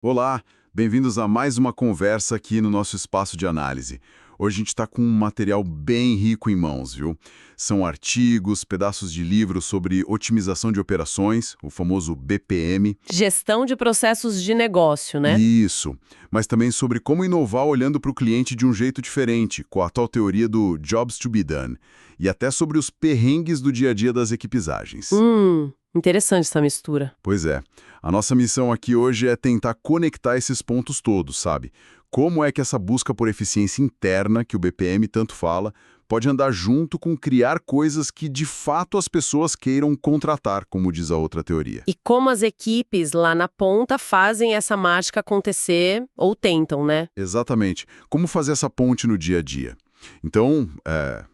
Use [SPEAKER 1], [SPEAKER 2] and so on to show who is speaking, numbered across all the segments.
[SPEAKER 1] Olá, bem-vindos a mais uma conversa aqui no nosso espaço de análise. Hoje a gente está com um material bem rico em mãos, viu? São artigos, pedaços de livros sobre otimização de operações, o famoso BPM.
[SPEAKER 2] Gestão de processos de negócio, né?
[SPEAKER 1] Isso, mas também sobre como inovar olhando para o cliente de um jeito diferente, com a tal teoria do Jobs to be done, e até sobre os perrengues do dia a dia das equipes ágeis.
[SPEAKER 2] Interessante essa mistura.
[SPEAKER 1] Pois é. A nossa missão aqui hoje é tentar conectar esses pontos todos, sabe? Como é que essa busca por eficiência interna, que o BPM tanto fala, pode andar junto com criar coisas que de fato as pessoas queiram contratar, como diz a outra teoria.
[SPEAKER 2] E como as equipes lá na ponta fazem essa mágica acontecer, ou tentam, né?
[SPEAKER 1] Exatamente. Como fazer essa ponte no dia a dia? Então,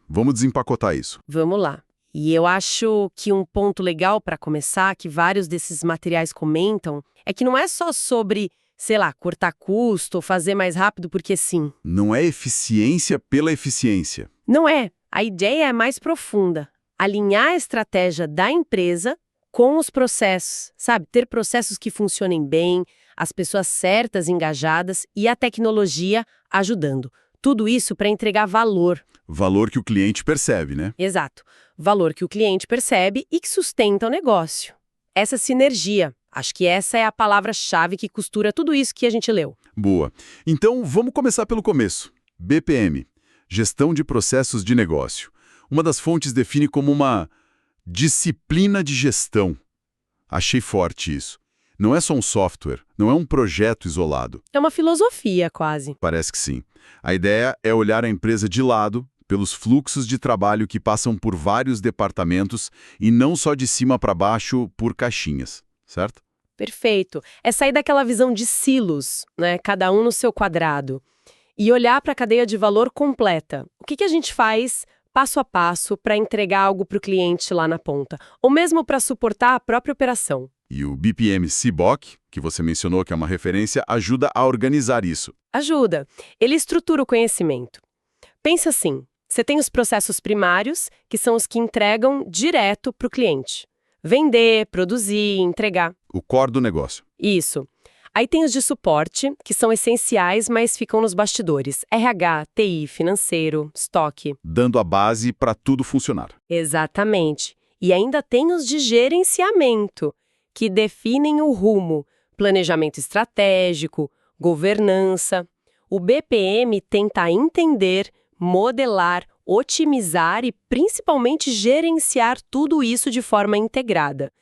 [SPEAKER 1] vamos desempacotar isso.
[SPEAKER 2] Vamos lá. E eu acho que um ponto legal para começar, que vários desses materiais comentam, é que não é só sobre, sei lá, cortar custo ou fazer mais rápido porque sim.
[SPEAKER 1] Não é eficiência pela eficiência.
[SPEAKER 2] Não é. A ideia é mais profunda. Alinhar a estratégia da empresa com os processos, sabe? Ter processos que funcionem bem, as pessoas certas, engajadas e a tecnologia ajudando. Tudo isso para entregar valor.
[SPEAKER 1] Valor que o cliente percebe, né?
[SPEAKER 2] Exato. Valor que o cliente percebe e que sustenta o negócio. Essa sinergia. Acho que essa é a palavra-chave que costura tudo isso que a gente leu.
[SPEAKER 1] Boa. Então, vamos começar pelo começo. BPM, Gestão de Processos de Negócio. Uma das fontes define como uma disciplina de gestão. Achei forte isso. Não é só um software, não é um projeto isolado.
[SPEAKER 2] É uma filosofia, quase.
[SPEAKER 1] Parece que sim. A ideia é olhar a empresa de lado, pelos fluxos de trabalho que passam por vários departamentos e não só de cima para baixo por caixinhas, certo?
[SPEAKER 2] Perfeito. É sair daquela visão de silos, né? Cada um no seu quadrado. E olhar para a cadeia de valor completa. O que a gente faz passo a passo para entregar algo para o cliente lá na ponta? Ou mesmo para suportar a própria operação.
[SPEAKER 1] E o BPM CBOK, que você mencionou que é uma referência, ajuda a organizar isso.
[SPEAKER 2] Ajuda. Ele estrutura o conhecimento. Pensa assim, você tem os processos primários, que são os que entregam direto para o cliente. Vender, produzir, entregar.
[SPEAKER 1] O core do negócio.
[SPEAKER 2] Isso. Aí tem os de suporte, que são essenciais, mas ficam nos bastidores. RH, TI, financeiro, estoque.
[SPEAKER 1] Dando a base para tudo funcionar.
[SPEAKER 2] Exatamente. E ainda tem os de gerenciamento, que definem o rumo, planejamento estratégico, governança. O BPM tenta entender, modelar, otimizar e principalmente gerenciar tudo isso de forma integrada.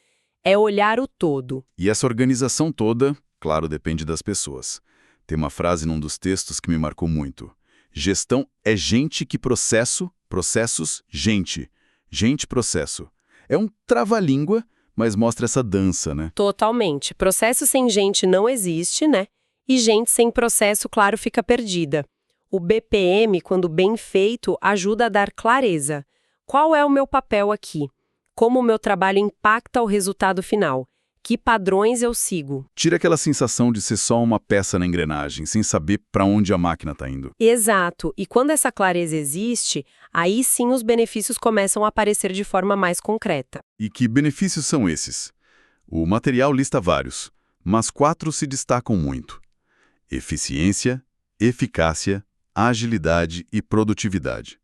[SPEAKER 2] É olhar o todo.
[SPEAKER 1] E essa organização toda, claro, depende das pessoas. Tem uma frase num dos textos que me marcou muito. Gestão é gente que processos, gente. Gente, processo. É um trava-língua, mas mostra essa dança, né?
[SPEAKER 2] Totalmente. Processo sem gente não existe, né? E gente sem processo, claro, fica perdida. O BPM, quando bem feito, ajuda a dar clareza. Qual é o meu papel aqui? Como o meu trabalho impacta o resultado final? Que padrões eu sigo?
[SPEAKER 1] Tira aquela sensação de ser só uma peça na engrenagem, sem saber para onde a máquina está indo.
[SPEAKER 2] Exato. E quando essa clareza existe, aí sim os benefícios começam a aparecer de forma mais concreta.
[SPEAKER 1] E que benefícios são esses? O material lista vários, mas 4 se destacam muito: eficiência, eficácia, agilidade e produtividade.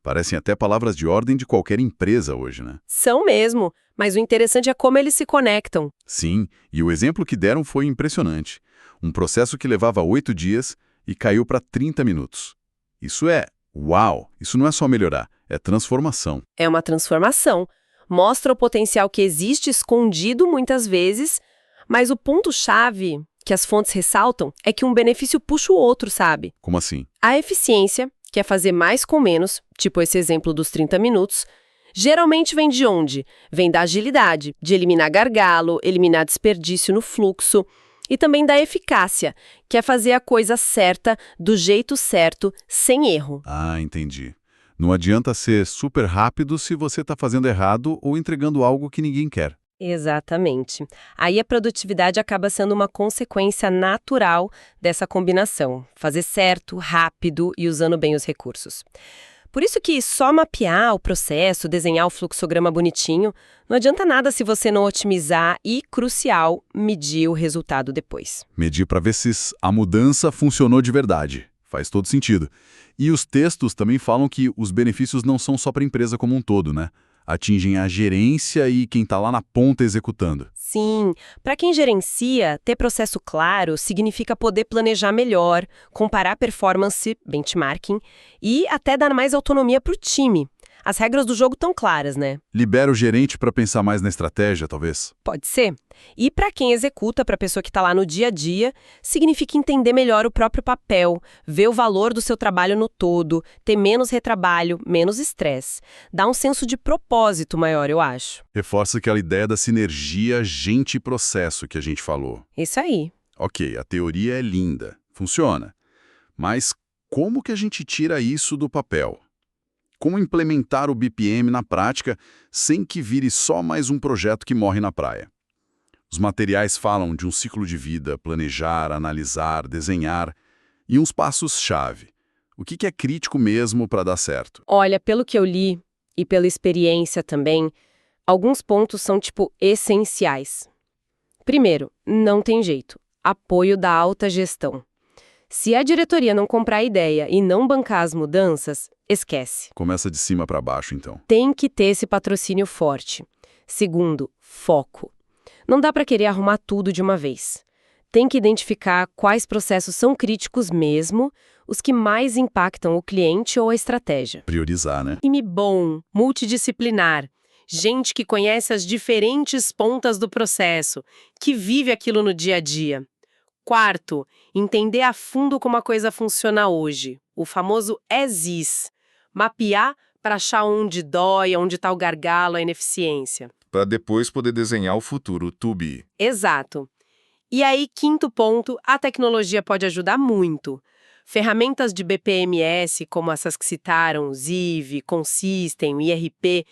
[SPEAKER 1] Parecem até palavras de ordem de qualquer empresa hoje, né?
[SPEAKER 2] São mesmo, mas o interessante é como eles se conectam.
[SPEAKER 1] Sim, e o exemplo que deram foi impressionante. Um processo que levava 8 dias e caiu para 30 minutos. Isso é uau! Isso não é só melhorar, é transformação.
[SPEAKER 2] É uma transformação. Mostra o potencial que existe escondido muitas vezes, mas o ponto-chave que as fontes ressaltam é que um benefício puxa o outro, sabe?
[SPEAKER 1] Como assim?
[SPEAKER 2] A eficiência, que é fazer mais com menos, tipo esse exemplo dos 30 minutos, geralmente vem de onde? Vem da agilidade, de eliminar gargalo, eliminar desperdício no fluxo, e também da eficácia, que é fazer a coisa certa, do jeito certo, sem erro.
[SPEAKER 1] Ah, entendi. Não adianta ser super rápido se você está fazendo errado ou entregando algo que ninguém quer.
[SPEAKER 2] Exatamente. Aí a produtividade acaba sendo uma consequência natural dessa combinação. Fazer certo, rápido e usando bem os recursos. Por isso que só mapear o processo, desenhar o fluxograma bonitinho, não adianta nada se você não otimizar e, crucial, medir o resultado depois.
[SPEAKER 1] Medir para ver se a mudança funcionou de verdade. Faz todo sentido. E os textos também falam que os benefícios não são só para a empresa como um todo, né? Atingem a gerência e quem está lá na ponta executando.
[SPEAKER 2] Sim, para quem gerencia, ter processo claro significa poder planejar melhor, comparar performance, benchmarking, e até dar mais autonomia para o time. As regras do jogo estão claras, né?
[SPEAKER 1] Libera o gerente para pensar mais na estratégia, talvez?
[SPEAKER 2] Pode ser. E para quem executa, para a pessoa que está lá no dia a dia, significa entender melhor o próprio papel, ver o valor do seu trabalho no todo, ter menos retrabalho, menos estresse. Dá um senso de propósito maior, eu acho.
[SPEAKER 1] Reforça aquela ideia da sinergia gente e processo que a gente falou.
[SPEAKER 2] Isso aí.
[SPEAKER 1] Ok, a teoria é linda, funciona. Mas como que a gente tira isso do papel? Como implementar o BPM na prática sem que vire só mais um projeto que morre na praia? Os materiais falam de um ciclo de vida, planejar, analisar, desenhar e uns passos-chave. O que é crítico mesmo para dar certo?
[SPEAKER 2] Olha, pelo que eu li e pela experiência também, alguns pontos são, essenciais. Primeiro, não tem jeito. Apoio da alta gestão. Se a diretoria não comprar a ideia e não bancar as mudanças, esquece.
[SPEAKER 1] Começa de cima para baixo, então.
[SPEAKER 2] Tem que ter esse patrocínio forte. Segundo, foco. Não dá para querer arrumar tudo de uma vez. Tem que identificar quais processos são críticos mesmo, os que mais impactam o cliente ou a estratégia.
[SPEAKER 1] Priorizar, né?
[SPEAKER 2] Time bom, multidisciplinar. Gente que conhece as diferentes pontas do processo, que vive aquilo no dia a dia. Quarto, entender a fundo como a coisa funciona hoje, o famoso as-is. Mapear para achar onde dói, onde está o gargalo, a ineficiência.
[SPEAKER 3] Para depois poder desenhar o futuro, to be.
[SPEAKER 2] Exato. E aí, quinto ponto, a tecnologia pode ajudar muito. Ferramentas de BPMS, como essas que citaram, Ziv, Consystem, IRP,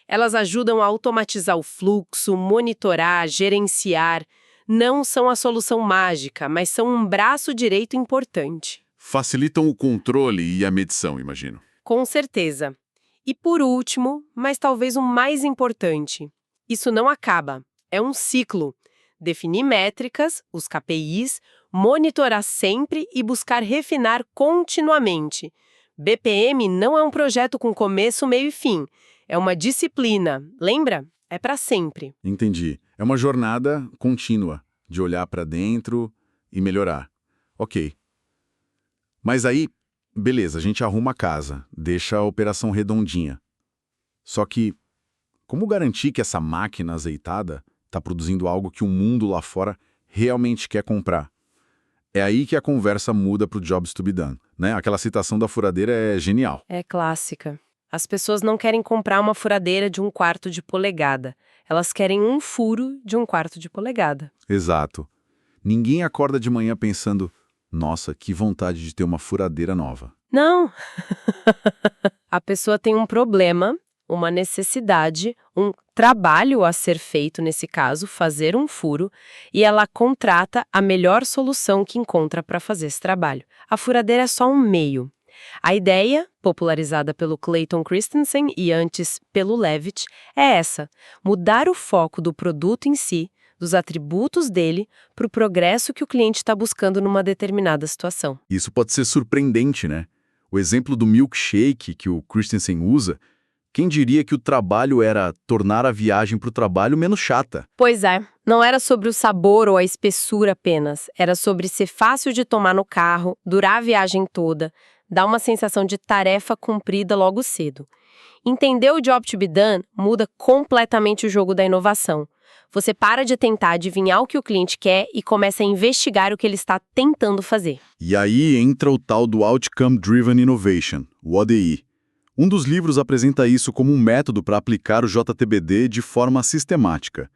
[SPEAKER 2] elas ajudam a automatizar o fluxo, monitorar, gerenciar. Não são a solução mágica, mas são um braço direito importante.
[SPEAKER 1] Facilitam o controle e a medição, imagino.
[SPEAKER 2] Com certeza. E por último, mas talvez o mais importante, isso não acaba, é um ciclo. Definir métricas, os KPIs, monitorar sempre e buscar refinar continuamente. BPM não é um projeto com começo, meio e fim. É uma disciplina, lembra? É para sempre.
[SPEAKER 1] Entendi. É uma jornada contínua, de olhar para dentro e melhorar. Ok. Mas aí, beleza, a gente arruma a casa, deixa a operação redondinha. Só que, como garantir que essa máquina azeitada está produzindo algo que o mundo lá fora realmente quer comprar? É aí que a conversa muda para o jobs to be done, né? Aquela citação da furadeira é genial.
[SPEAKER 2] É clássica. As pessoas não querem comprar uma furadeira de 1/4 de polegada. Elas querem um furo de 1/4 de polegada.
[SPEAKER 1] Exato. Ninguém acorda de manhã pensando, nossa, que vontade de ter uma furadeira nova.
[SPEAKER 2] Não! A pessoa tem um problema, uma necessidade, um trabalho a ser feito, nesse caso, fazer um furo, e ela contrata a melhor solução que encontra para fazer esse trabalho. A furadeira é só um meio. A ideia, popularizada pelo Clayton Christensen e antes pelo Levitt, é essa: mudar o foco do produto em si, dos atributos dele, para o progresso que o cliente está buscando numa determinada situação.
[SPEAKER 1] Isso pode ser surpreendente, né? O exemplo do milkshake que o Christensen usa, quem diria que o trabalho era tornar a viagem para o trabalho menos chata?
[SPEAKER 2] Pois é, não era sobre o sabor ou a espessura apenas, era sobre ser fácil de tomar no carro, durar a viagem toda, dar uma sensação de tarefa cumprida logo cedo. Entender o job to be done muda completamente o jogo da inovação. Você para de tentar adivinhar o que o cliente quer e começa a investigar o que ele está tentando fazer.
[SPEAKER 1] E aí entra o tal do Outcome Driven Innovation, o ODI. Um dos livros apresenta isso como um método para aplicar o JTBD de forma sistemática.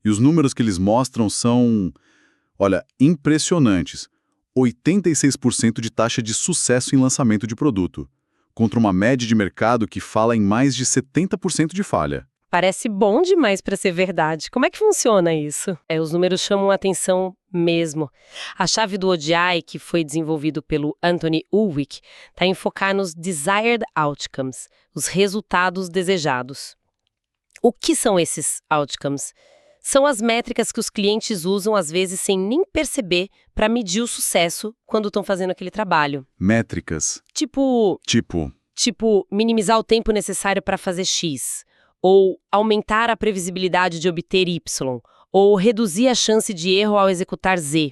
[SPEAKER 1] E os números que eles mostram são, olha, impressionantes. 86% de taxa de sucesso em lançamento de produto, contra uma média de mercado que fala em mais de 70% de falha.
[SPEAKER 2] Parece bom demais para ser verdade. Como é que funciona isso? Os números chamam a atenção mesmo. A chave do ODI, que foi desenvolvido pelo Anthony Ulrich, está em focar nos desired outcomes, os resultados desejados. O que são esses outcomes? São as métricas que os clientes usam, às vezes, sem nem perceber, para medir o sucesso quando estão fazendo aquele trabalho.
[SPEAKER 1] Métricas.
[SPEAKER 2] Tipo, minimizar o tempo necessário para fazer X, ou aumentar a previsibilidade de obter Y, ou reduzir a chance de erro ao executar Z.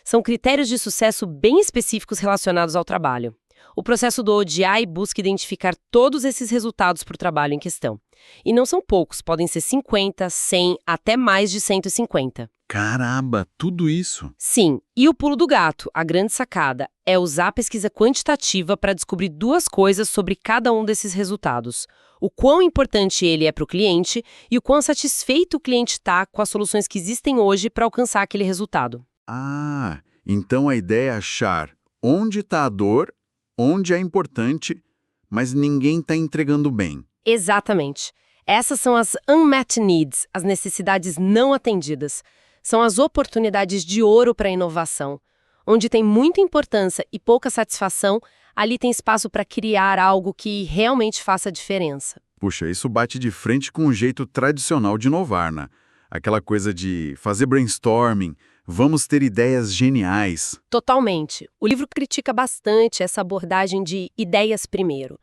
[SPEAKER 2] São critérios de sucesso bem específicos relacionados ao trabalho. O processo do ODI busca identificar todos esses resultados para o trabalho em questão. E não são poucos, podem ser 50, 100, até mais de 150.
[SPEAKER 1] Caramba, tudo isso?
[SPEAKER 2] Sim, e o pulo do gato, a grande sacada, é usar a pesquisa quantitativa para descobrir duas coisas sobre cada um desses resultados. O quão importante ele é para o cliente e o quão satisfeito o cliente está com as soluções que existem hoje para alcançar aquele resultado.
[SPEAKER 1] Ah, então a ideia é achar onde está a dor, onde é importante, mas ninguém está entregando bem.
[SPEAKER 2] Exatamente. Essas são as unmet needs, as necessidades não atendidas. São as oportunidades de ouro para a inovação. Onde tem muita importância e pouca satisfação, ali tem espaço para criar algo que realmente faça diferença.
[SPEAKER 1] Puxa, isso bate de frente com o jeito tradicional de inovar, né? Aquela coisa de fazer brainstorming, vamos ter ideias geniais.
[SPEAKER 2] Totalmente. O livro critica bastante essa abordagem de ideias primeiro.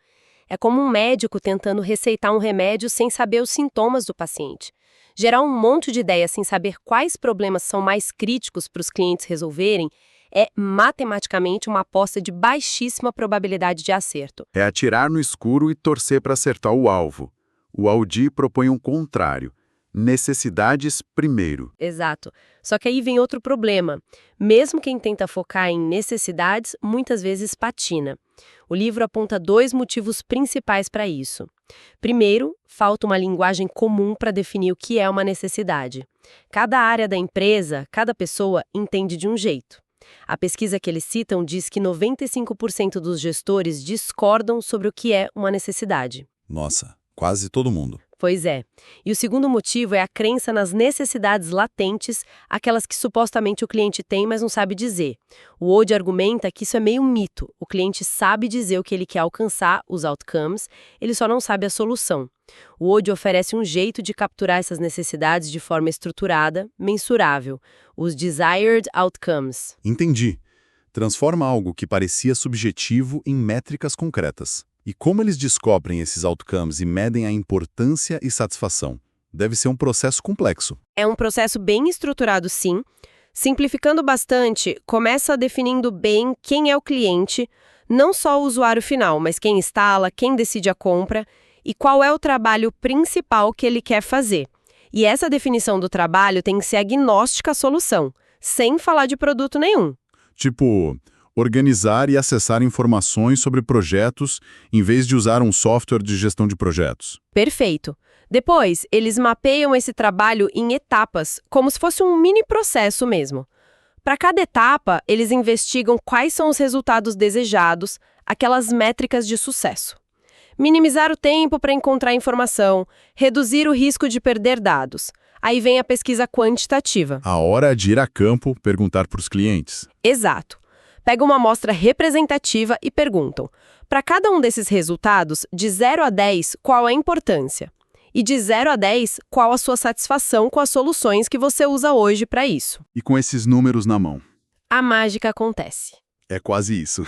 [SPEAKER 2] É como um médico tentando receitar um remédio sem saber os sintomas do paciente. Gerar um monte de ideias sem saber quais problemas são mais críticos para os clientes resolverem é matematicamente uma aposta de baixíssima probabilidade de acerto.
[SPEAKER 1] É atirar no escuro e torcer para acertar o alvo. O Audi propõe um contrário. Necessidades primeiro.
[SPEAKER 2] Exato. Só que aí vem outro problema. Mesmo quem tenta focar em necessidades, muitas vezes patina. O livro aponta 2 motivos principais para isso. Primeiro, falta uma linguagem comum para definir o que é uma necessidade. Cada área da empresa, cada pessoa entende de um jeito. A pesquisa que eles citam diz que 95% dos gestores discordam sobre o que é uma necessidade.
[SPEAKER 1] Nossa, quase todo mundo.
[SPEAKER 2] Pois é. E o segundo motivo é a crença nas necessidades latentes, aquelas que supostamente o cliente tem, mas não sabe dizer. O Ode argumenta que isso é meio um mito. O cliente sabe dizer o que ele quer alcançar, os outcomes, ele só não sabe a solução. O Ode oferece um jeito de capturar essas necessidades de forma estruturada, mensurável, os desired outcomes.
[SPEAKER 1] Entendi. Transforma algo que parecia subjetivo em métricas concretas. E como eles descobrem esses outcomes e medem a importância e satisfação? Deve ser um processo complexo.
[SPEAKER 2] É um processo bem estruturado, sim. Simplificando bastante, começa definindo bem quem é o cliente, não só o usuário final, mas quem instala, quem decide a compra e qual é o trabalho principal que ele quer fazer. E essa definição do trabalho tem que ser agnóstica à solução, sem falar de produto nenhum.
[SPEAKER 1] Tipo, organizar e acessar informações sobre projetos em vez de usar um software de gestão de projetos.
[SPEAKER 2] Perfeito. Depois, eles mapeiam esse trabalho em etapas, como se fosse um mini processo mesmo. Para cada etapa, eles investigam quais são os resultados desejados, aquelas métricas de sucesso. Minimizar o tempo para encontrar informação, reduzir o risco de perder dados. Aí vem a pesquisa quantitativa.
[SPEAKER 1] A hora de ir a campo perguntar para os clientes.
[SPEAKER 2] Exato. Pegam uma amostra representativa e perguntam, para cada um desses resultados, de 0 a 10, qual a importância? E de 0 a 10, qual a sua satisfação com as soluções que você usa hoje para isso?
[SPEAKER 1] E com esses números na mão.
[SPEAKER 2] A mágica acontece.
[SPEAKER 1] É quase isso.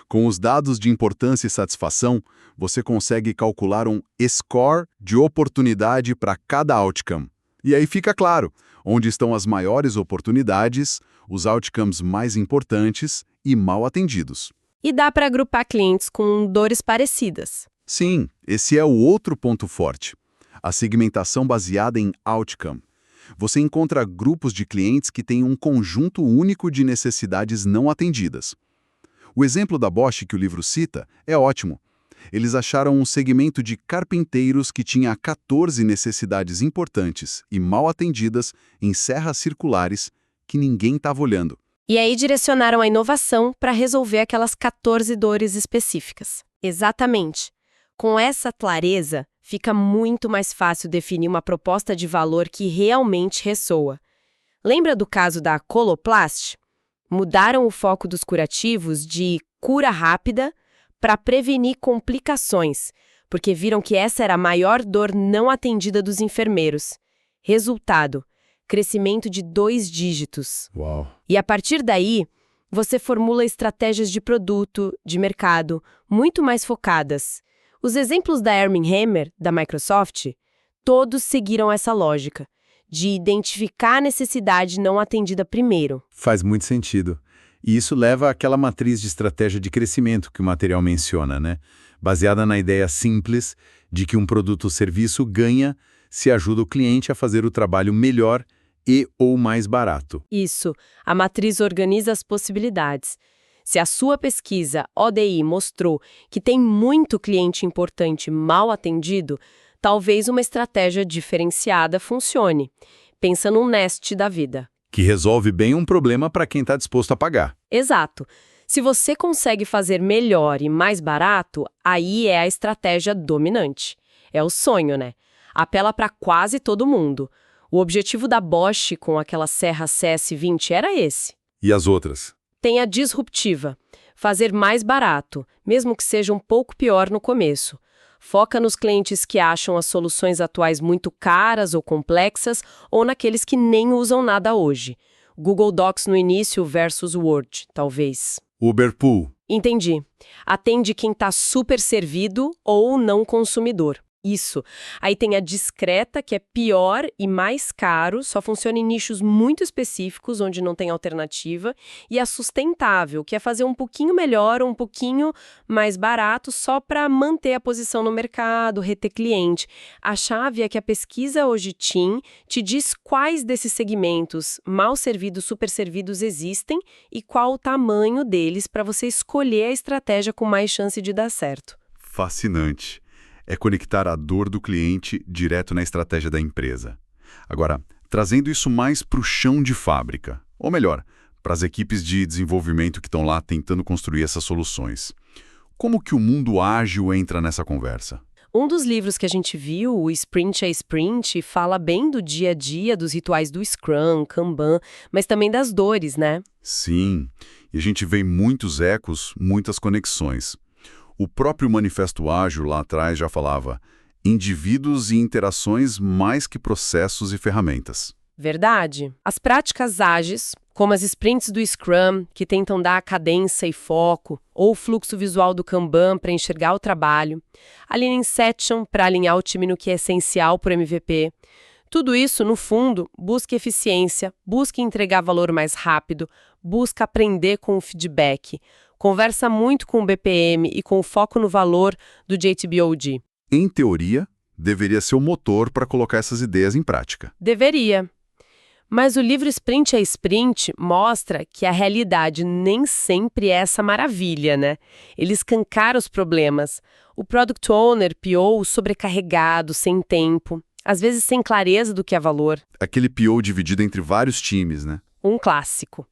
[SPEAKER 1] Com os dados de importância e satisfação, você consegue calcular um score de oportunidade para cada outcome. E aí fica claro onde estão as maiores oportunidades, os outcomes mais importantes e mal atendidos.
[SPEAKER 2] E dá para agrupar clientes com dores parecidas.
[SPEAKER 1] Sim, esse é o outro ponto forte. A segmentação baseada em outcome. Você encontra grupos de clientes que têm um conjunto único de necessidades não atendidas. O exemplo da Bosch que o livro cita é ótimo. Eles acharam um segmento de carpinteiros que tinha 14 necessidades importantes e mal atendidas em serras circulares que ninguém estava olhando.
[SPEAKER 2] E aí direcionaram a inovação para resolver aquelas 14 dores específicas. Exatamente. Com essa clareza, Fica muito mais fácil definir uma proposta de valor que realmente ressoa. Lembra do caso da Coloplast? Mudaram o foco dos curativos de cura rápida para prevenir complicações, porque viram que essa era a maior dor não atendida dos enfermeiros. Resultado: crescimento de 2 dígitos.
[SPEAKER 1] Uau!
[SPEAKER 2] E a partir daí, você formula estratégias de produto, de mercado, muito mais focadas. Os exemplos da Armie Hammer, da Microsoft, todos seguiram essa lógica, de identificar a necessidade não atendida primeiro.
[SPEAKER 1] Faz muito sentido. E isso leva àquela matriz de estratégia de crescimento que o material menciona, né? Baseada na ideia simples de que um produto ou serviço ganha se ajuda o cliente a fazer o trabalho melhor e ou mais barato.
[SPEAKER 2] Isso, a matriz organiza as possibilidades. Se a sua pesquisa ODI mostrou que tem muito cliente importante mal atendido, talvez uma estratégia diferenciada funcione. Pensa num Nest da vida.
[SPEAKER 1] Que resolve bem um problema para quem está disposto a pagar.
[SPEAKER 2] Exato. Se você consegue fazer melhor e mais barato, aí é a estratégia dominante. É o sonho, né? Apela para quase todo mundo. O objetivo da Bosch com aquela serra CS20 era esse.
[SPEAKER 1] E as outras?
[SPEAKER 2] Tem a disruptiva. Fazer mais barato, mesmo que seja um pouco pior no começo. Foca nos clientes que acham as soluções atuais muito caras ou complexas ou naqueles que nem usam nada hoje. Google Docs no início versus Word, talvez.
[SPEAKER 1] Uberpool.
[SPEAKER 2] Entendi. Atende quem está super servido ou não consumidor. Isso. Aí tem a discreta, que é pior e mais caro, só funciona em nichos muito específicos, onde não tem alternativa, e a sustentável, que é fazer um pouquinho melhor ou um pouquinho mais barato só para manter a posição no mercado, reter cliente. A chave é que a pesquisa hoje te diz quais desses segmentos, mal servidos, super servidos, existem e qual o tamanho deles para você escolher a estratégia com mais chance de dar certo.
[SPEAKER 1] Fascinante. É conectar a dor do cliente direto na estratégia da empresa. Agora, trazendo isso mais para o chão de fábrica, ou melhor, para as equipes de desenvolvimento que estão lá tentando construir essas soluções. Como que o mundo ágil entra nessa conversa?
[SPEAKER 2] Um dos livros que a gente viu, o Sprint a Sprint, fala bem do dia a dia, dos rituais do Scrum, Kanban, mas também das dores, né?
[SPEAKER 1] Sim, e a gente vê muitos ecos, muitas conexões. O próprio Manifesto Ágil lá atrás já falava indivíduos e interações mais que processos e ferramentas.
[SPEAKER 2] Verdade. As práticas ágeis, como as sprints do Scrum, que tentam dar cadência e foco, ou o fluxo visual do Kanban para enxergar o trabalho, a Lean Inception para alinhar o time no que é essencial para o MVP. Tudo isso, no fundo, busca eficiência, busca entregar valor mais rápido, busca aprender com o feedback. Conversa muito com o BPM e com o foco no valor do JTBOD.
[SPEAKER 1] Em teoria, deveria ser o motor para colocar essas ideias em prática.
[SPEAKER 2] Deveria. Mas o livro Sprint a Sprint mostra que a realidade nem sempre é essa maravilha, né? Ele escancara os problemas. O Product Owner, PO, sobrecarregado, sem tempo, às vezes sem clareza do que é valor.
[SPEAKER 1] Aquele PO dividido entre vários times, né?
[SPEAKER 2] Um clássico.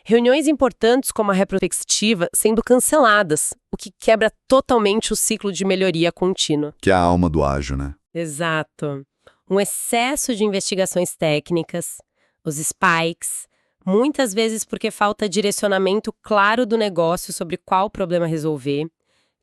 [SPEAKER 2] Reuniões importantes como a retrospectiva sendo canceladas, o que quebra totalmente o ciclo de melhoria contínua.
[SPEAKER 1] Que é a alma do ágil, né?
[SPEAKER 2] Exato. Um excesso de investigações técnicas, os spikes, muitas vezes porque falta direcionamento claro do negócio sobre qual problema resolver,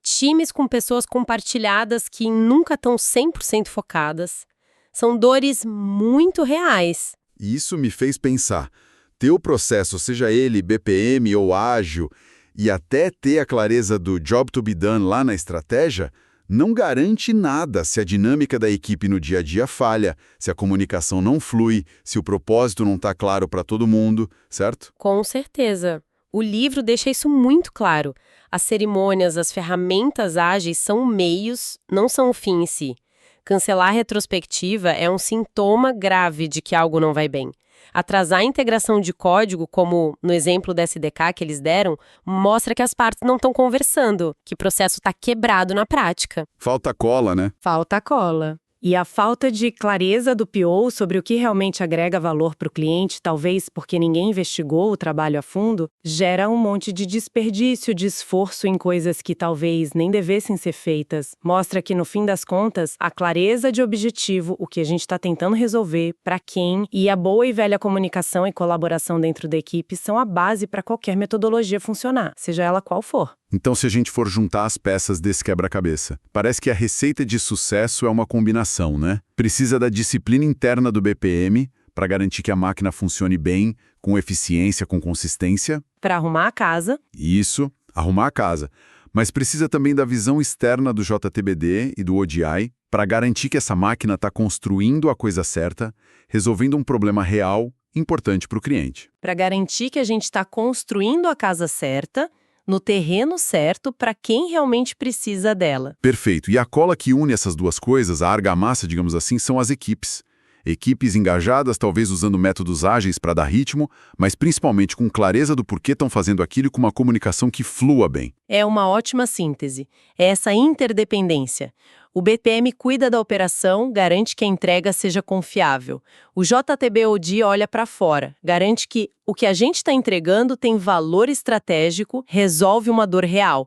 [SPEAKER 2] times com pessoas compartilhadas que nunca estão 100% focadas, são dores muito reais.
[SPEAKER 1] E isso me fez pensar. Ter o processo, seja ele BPM ou ágil, e até ter a clareza do job to be done lá na estratégia, não garante nada se a dinâmica da equipe no dia a dia falha, se a comunicação não flui, se o propósito não está claro para todo mundo, certo?
[SPEAKER 2] Com certeza. O livro deixa isso muito claro. As cerimônias, as ferramentas ágeis são meios, não são o fim em si. Cancelar a retrospectiva é um sintoma grave de que algo não vai bem. Atrasar a integração de código, como no exemplo da SDK que eles deram, mostra que as partes não estão conversando, que o processo está quebrado na prática.
[SPEAKER 1] Falta cola, né?
[SPEAKER 2] Falta cola. E a falta de clareza do PO sobre o que realmente agrega valor para o cliente, talvez porque ninguém investigou o trabalho a fundo, gera um monte de desperdício de esforço em coisas que talvez nem devessem ser feitas. Mostra que, no fim das contas, a clareza de objetivo, o que a gente está tentando resolver, para quem, e a boa e velha comunicação e colaboração dentro da equipe são a base para qualquer metodologia funcionar, seja ela qual for.
[SPEAKER 1] Então, se a gente for juntar as peças desse quebra-cabeça, parece que a receita de sucesso é uma combinação, né? Precisa da disciplina interna do BPM para garantir que a máquina funcione bem, com eficiência, com consistência.
[SPEAKER 2] Para arrumar a casa.
[SPEAKER 1] Isso, arrumar a casa. Mas precisa também da visão externa do JTBD e do ODI para garantir que essa máquina está construindo a coisa certa, resolvendo um problema real, importante para o cliente.
[SPEAKER 2] Para garantir que a gente está construindo a casa certa, no terreno certo, para quem realmente precisa dela.
[SPEAKER 1] Perfeito. E a cola que une essas duas coisas, a argamassa, digamos assim, são as equipes. Equipes engajadas, talvez usando métodos ágeis para dar ritmo, mas principalmente com clareza do porquê estão fazendo aquilo e com uma comunicação que flua bem.
[SPEAKER 2] É uma ótima síntese. É essa interdependência. O BPM cuida da operação, garante que a entrega seja confiável. O JTBOD olha para fora, garante que o que a gente está entregando tem valor estratégico, resolve uma dor real.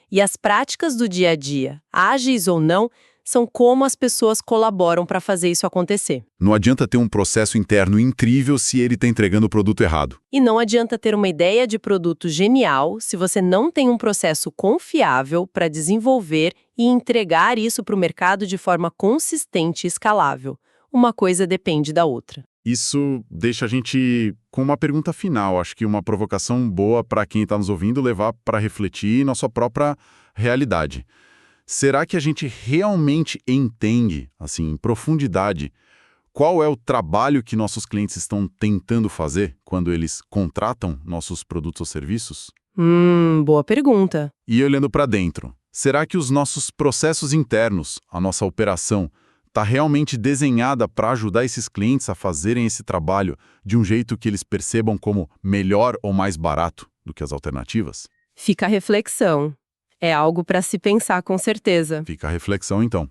[SPEAKER 2] E as práticas do dia a dia, ágeis ou não, são como as pessoas colaboram para fazer isso acontecer.
[SPEAKER 1] Não adianta ter um processo interno incrível se ele está entregando o produto errado.
[SPEAKER 2] E não adianta ter uma ideia de produto genial se você não tem um processo confiável para desenvolver e entregar isso para o mercado de forma consistente e escalável. Uma coisa depende da outra.
[SPEAKER 1] Isso deixa a gente com uma pergunta final, acho que uma provocação boa para quem está nos ouvindo levar para refletir na sua própria realidade. Será que a gente realmente entende, assim, em profundidade, qual é o trabalho que nossos clientes estão tentando fazer quando eles contratam nossos produtos ou serviços?
[SPEAKER 2] Boa pergunta.
[SPEAKER 1] E olhando para dentro, será que os nossos processos internos, a nossa operação, está realmente desenhada para ajudar esses clientes a fazerem esse trabalho de um jeito que eles percebam como melhor ou mais barato do que as alternativas?
[SPEAKER 2] Fica a reflexão. É algo para se pensar com certeza.
[SPEAKER 1] Fica a reflexão, então.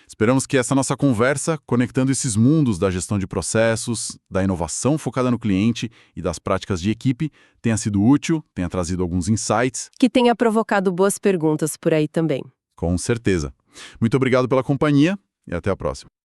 [SPEAKER 1] Esperamos que essa nossa conversa, conectando esses mundos da gestão de processos, da inovação focada no cliente e das práticas de equipe, tenha sido útil, tenha trazido alguns insights.
[SPEAKER 2] Que tenha provocado boas perguntas por aí também.
[SPEAKER 1] Com certeza. Muito obrigado pela companhia e até a próxima.